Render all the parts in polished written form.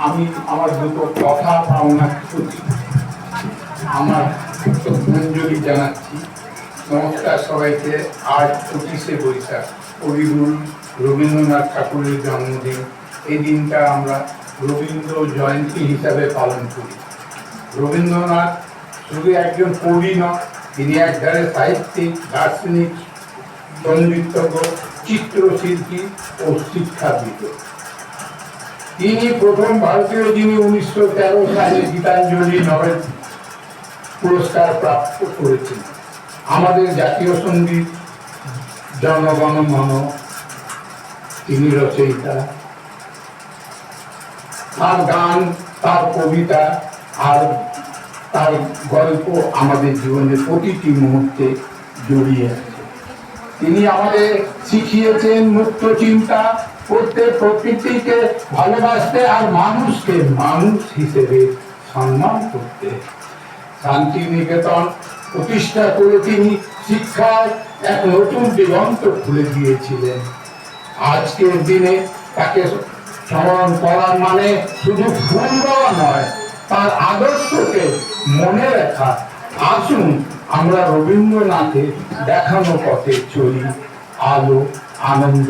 আমি আমার দুটো কথা ধারণা করছি, আমার শ্রদ্ধাঞ্জলি জানাচ্ছি। নমস্কার সবাইকে। আজ 25শে বৈশাখ, কবিগুরু রবীন্দ্রনাথ ঠাকুরের জন্মদিন। এই দিনটা আমরা রবীন্দ্র জয়ন্তী হিসাবে পালন করি। রবীন্দ্রনাথ শুধু একজন কবি নয়, তিনি একধারে সাহিত্যিক, দার্শনিক, সঙ্গীতজ্ঞ, চিত্রশিল্পী ও শিক্ষাবিদ। তিনি প্রথম ভারতীয় যিনি 1913 সালে গীতাঞ্জলি নোবেল পুরস্কার প্রাপ্ত করেছেন। আমাদের জাতীয় সঙ্গীত জন গণ মন তিনি রচয়িতা। তার গান, তার কবিতা আর তার গল্প আমাদের জীবনের প্রতিটি মুহূর্তে জড়িয়ে আছে। তিনি আমাদের শিখিয়েছেন মুক্ত চিন্তা করতে, প্রকৃতিকে ভালোবাসতে আর মানুষকে মানুষ হিসেবে সম্মান করতে। শান্তি নিকেতন প্রতিষ্ঠা করে তিনি শিক্ষায় এক নতুন দিগন্ত খুলে দিয়েছিলেন। আজকের দিনে তাকে স্মরণ করার মানে শুধু ফুল দেওয়া নয়, তার আদর্শকে মনে রাখা। আসুন আমরা রবীন্দ্রনাথের দেখানো পথে চলি, আলো, আনন্দ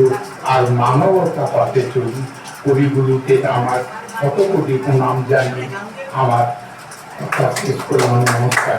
আর মানবতা পথে চলি। কবিগুরুকে আমার শত কোটি প্রণাম জানিয়ে আমার কথা শেষ করলাম। নমস্কার।